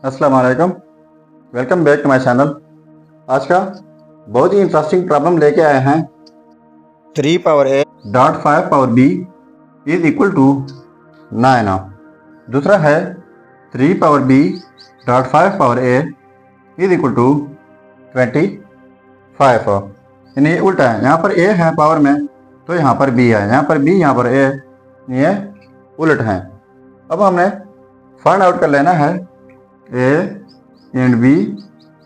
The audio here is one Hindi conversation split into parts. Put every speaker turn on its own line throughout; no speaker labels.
अस्सलाम वालेकुम। Welcome back to my channel. आज का बहुत ही इंटरेस्टिंग प्रॉब्लम लेके आए हैं।
3 power A
dot 5 power B is equal to 9। दूसरा है 3 power B dot 5 power A is equal to 25। यानी ये उल्टा है, यहाँ पर ए है पावर में तो यहाँ पर बी है, यहाँ पर बी यहाँ पर ए, ये उलट है। अब हमने फाइंड आउट कर लेना है ए एंड बी,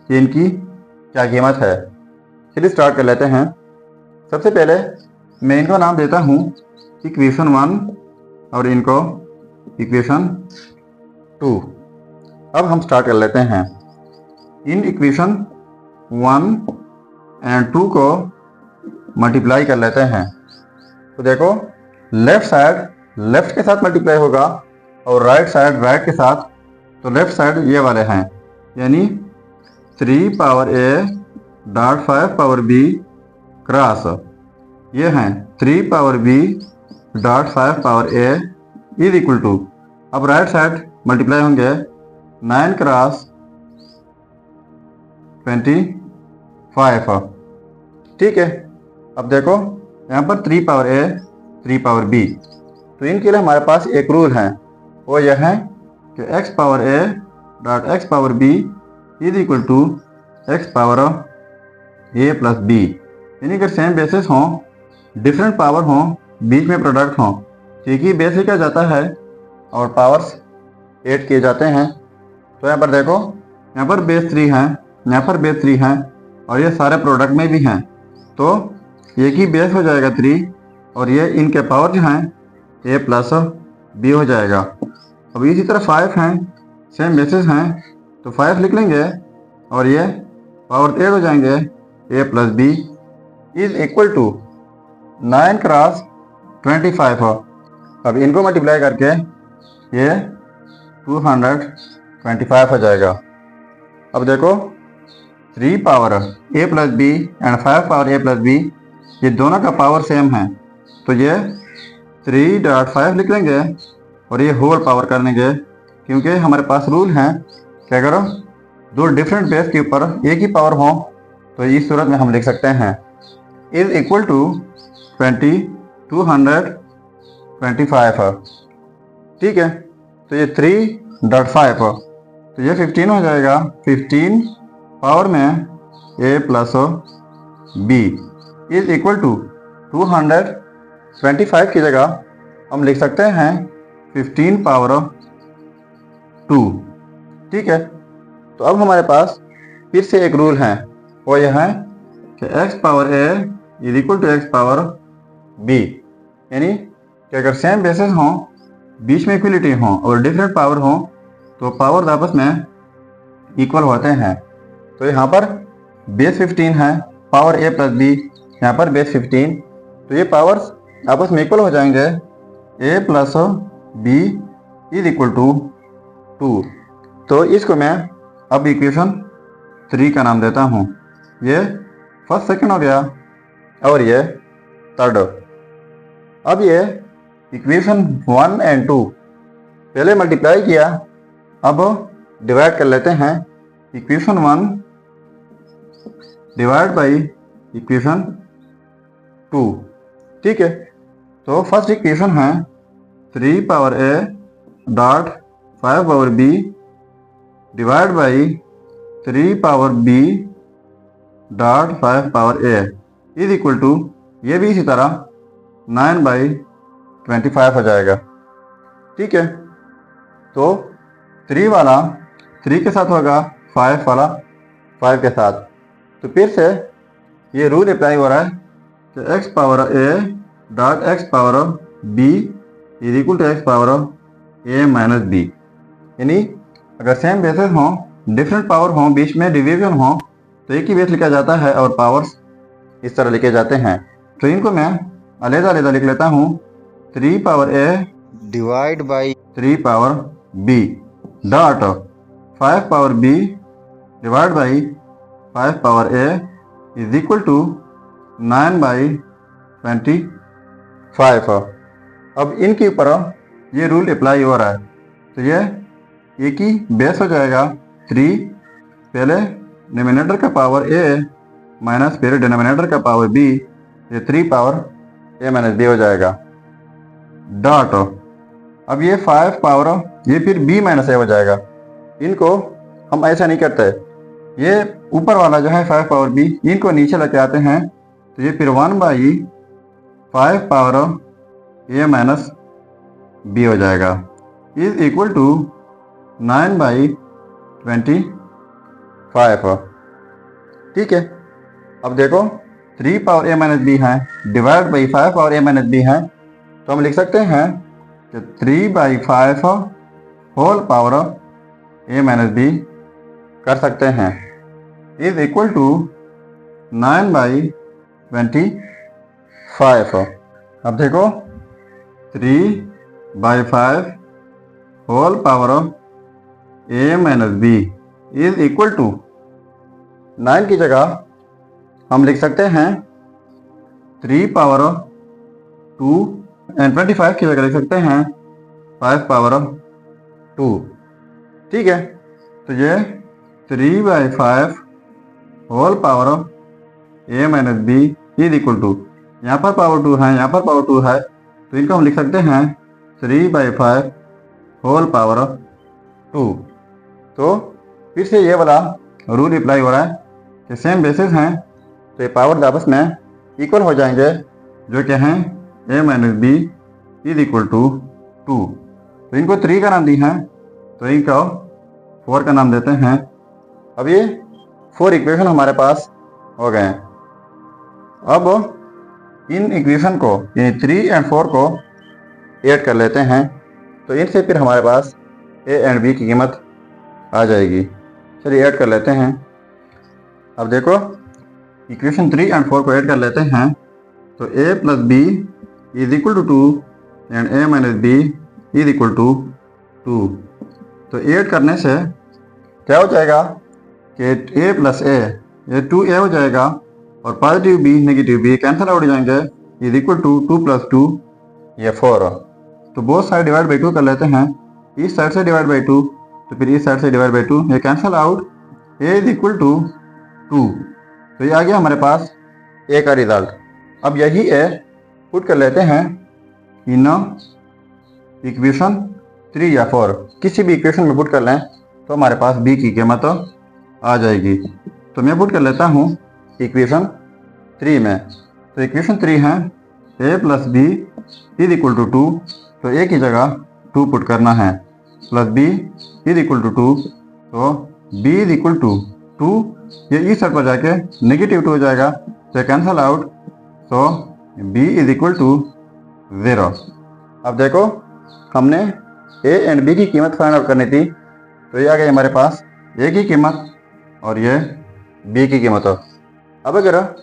इनकी क्या कीमत है। चलिए स्टार्ट कर लेते हैं। सबसे पहले मैं इनको नाम देता हूँ इक्वेशन 1 और इनको इक्वेशन 2। अब हम स्टार्ट कर लेते हैं। इन इक्वेशन 1 एंड 2 को मल्टीप्लाई कर लेते हैं। तो देखो, लेफ्ट साइड लेफ्ट के साथ मल्टीप्लाई होगा और राइट साइड राइट के साथ। तो लेफ्ट साइड ये वाले हैं, यानी 3 power A dot 5 power B cross ये हैं 3 power B dot 5 power A is equal to, अब राइट साइड मल्टीप्लाई होंगे 9 क्रॉस 25। ठीक है। अब देखो यहाँ पर 3 पावर ए 3 पावर बी, तो इनके लिए हमारे पास एक रूल है, वो यह है कि x power a dot x power b is equal to x power a plus b। यानी अगर सेम बेसिस हों, डिफरेंट पावर हों, बीच में प्रोडक्ट हों, क्योंकि बेस लिखा जाता है और पावर्स ऐड किए जाते हैं। तो यहाँ पर देखो, यहाँ पर बेस 3 हैं, यहाँ पर बेस 3 हैं और ये सारे प्रोडक्ट में भी हैं, तो एक ही बेस हो जाएगा 3 और ये इनके पावर जो हैं a प्लस b हो जाएगा। अब इसी तरह 5 हैं, सेम बेसिस हैं, तो 5 लिख लेंगे और ये पावर ऐड हो जाएंगे a plus B is equal to 9 cross 25। अब इनको मल्टीप्लाई करके ये 225 हो जाएगा। अब देखो 3 power a plus B and 5 power a plus B, ये दोनों का पावर सेम है, तो ये 3.5 लिख लेंगे और ये होल पावर कर लेंगे, क्योंकि हमारे पास रूल है कि अगर दो डिफरेंट बेस के ऊपर एक ही पावर हो तो इस सूरत में हम लिख सकते हैं इज इक्वल टू 225। ठीक है। तो ये 3.5, तो ये 15 हो जाएगा। 15 पावर में a plus b is equal to 225 की जगह हम लिख सकते हैं 15 पावर 2। ठीक है। तो अब हमारे पास फिर से एक रूल है, वो यह है कि x power a is equal to x power b। यानी कि अगर सेम बेसिस हों, बीच में इक्वलिटी हों और डिफरेंट पावर हों, तो पावर्स आपस में इक्वल होते हैं। तो यहाँ पर बेस 15 है, पावर a प्लस b, यहाँ पर बेस 15, तो ये पावर्स आपस में इक्वल हो जाएंगे। a plus b is equal to 2। तो इसको मैं अब इक्वेशन 3 का नाम देता हूँ। ये फर्स्ट सेकंड हो गया और ये थर्ड। अब ये इक्वेशन 1 एंड 2 पहले मल्टीप्लाई किया, अब डिवाइड कर लेते हैं। Equation 1 divide by equation 2। ठीक है। तो फर्स्ट इक्वेशन है 3 power a dot 5 power b divide by 3 power b dot 5 power a is equal to, ये भी इसी तरह 9/25 हो जाएगा। ठीक है। तो 3 वाला 3 के साथ होगा, 5 वाला 5 के साथ। तो फिर से ये रूल अप्लाई हो रहा है कि x power a dot x power b is equal to x power a minus b। यानी अगर सेम बेसिस हों, डिफरेंट पावर हों, बीच में डिवीजन हो, तो एक ही बेस लिखा जाता है और पावर्स इस तरह लिखे जाते हैं। तो इनको मैं अलग-अलग लिख लेता हूँ। 3 power a
divide by
3 power b dot 5 power b divide by 5 power a is equal to 9/25। अब इनके ऊपर ये रूल अप्लाई हो रहा है, तो ये एक ही बेस हो जाएगा 3 पहले डिनोमिनेटर का पावर a माइनस फिर डिनोमिनेटर का पावर b, ये 3 पावर a माइनस b हो जाएगा डॉट। अब ये 5 पावर ये फिर b माइनस a हो जाएगा। इनको हम ऐसा नहीं करते, ये ऊपर वाला जो है 5 पावर b, इनको नीचे लेके आते हैं तो ये फिर 1/5 पावर a माइनस b हो जाएगा इज इक्वल टू 9/25। ठीक है, अब देखो 3 पावर a माइनस b है divide by 5 power a minus b है, तो हम लिख सकते हैं कि 3/5 whole power a minus b कर सकते हैं इज इक्वल टू 9/25। अब देखो 3/5 whole power a minus b is equal to 9 की जगह हम लिख सकते हैं 3 पावर 2 एंड 25 की जगह लिख सकते हैं 5 पावर 2। ठीक है, तो ये 3/5 whole power a minus b is equal to, यहाँ पर पावर 2 है, यहाँ पर पावर 2 है, तो इनको हम लिख सकते हैं 3/5 होल पावर 2। तो फिर से ये वाला रूल अप्लाई हो रहा है कि सेम बेसिस हैं तो ये पावर आपस में इक्वल हो जाएंगे, जो कि हैं a minus b is equal to 2। तो इनको 3 का नाम दी है तो इनको 4 का नाम देते हैं। अब ये 4 इक्वेशन हमारे पास हो गए हैं। अब इन इक्वेशन को यानी 3 और 4 को ऐड कर लेते हैं, तो इनसे फिर हमारे पास a एंड b की कीमत आ जाएगी। चलिए ऐड कर लेते हैं। अब देखो इक्वेशन 3 और 4 को ऐड कर लेते हैं, तो a plus b is equal to 2 and a minus b is equal to 2। तो ऐड करने से क्या हो जाएगा कि a प्लस a ये 2a हो जाएगा और positive b negative b cancel out हो जाएंगे इज इक्वल टू 2 प्लस 2 ये 4। तो बोथ साइड डिवाइड बाई 2 कर लेते हैं, इस साइड से डिवाइड बाई 2 तो फिर इस साइड से डिवाइड बाई 2, ये cancel out, a is equal to 2। तो ये आ गया हमारे पास a का रिजल्ट। अब यही a पुट कर लेते हैं इन इक्वेशन 3 या 4, किसी भी इक्वेशन में पुट कर लें तो हमारे पास b की कीमत आ जाएगी। तो मैं पुट कर लेता हूँ इक्वेशन 3 में। तो इक्वेशन 3 है a plus B is equal to 2, तो a की जगह 2 पुट करना है, plus b is equal to 2, तो b इज इक्वल टू 2, ये इस साइड पर जाके नेगेटिव 2 हो जाएगा तो कैंसल आउट, तो b इज इक्वल टू 0। अब देखो हमने a एंड b की कीमत फाइंड आउट करनी थी, तो ये आ गई हमारे पास a की कीमत और ये b की कीमत। अब अगर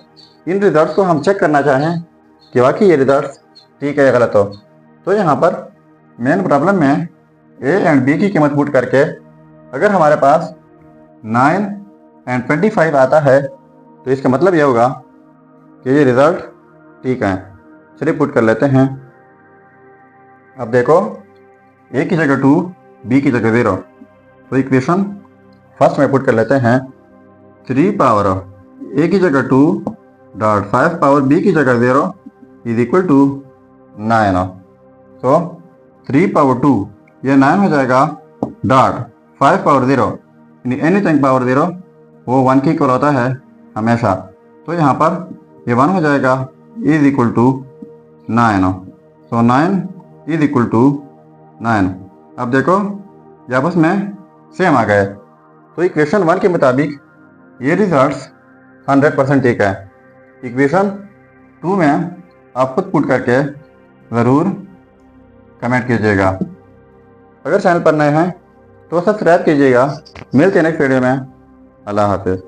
इन रिजल्ट्स को हम चेक करना चाहें कि वाकई ये रिजल्ट्स ठीक है या गलत हो, तो यहाँ पर मेन प्रॉब्लम में a एंड b की कीमत पुट करके अगर हमारे पास 9 एंड 25 आता है तो इसका मतलब ये होगा कि ये रिजल्ट ठीक है। चलिए पुट कर लेते हैं। अब देखो a की जगह 2 b की जगह 0, तो इक्वेशन फर्स्ट में पुट कर लेते हैं 3 पावर a की जगह 2 डॉट 5 पावर b की जगह 0 इज इक्वल टू 9। तो 3 पावर 2 ये 9 हो जाएगा डॉट 5 पावर 0 यानी एनीथिंग पावर 0 वो 1 के इक्वल होता है हमेशा, तो यहाँ पर ये 1 हो जाएगा इज इक्वल टू 9। तो 9 इज इक्वल टू 9। अब देखो ये आपस में सेम आ गए, तो इक्वेशन 1 के मुताबिक ये रिजल्ट्स 100% ठीक है। इक्वेशन 2 में आप खुद पुट करके ज़रूर कमेंट कीजिएगा। अगर चैनल पर नए हैं तो सब्सक्राइब कीजिएगा। मिलते हैं नेक्स्ट वीडियो में। अल्लाह हाफिज़।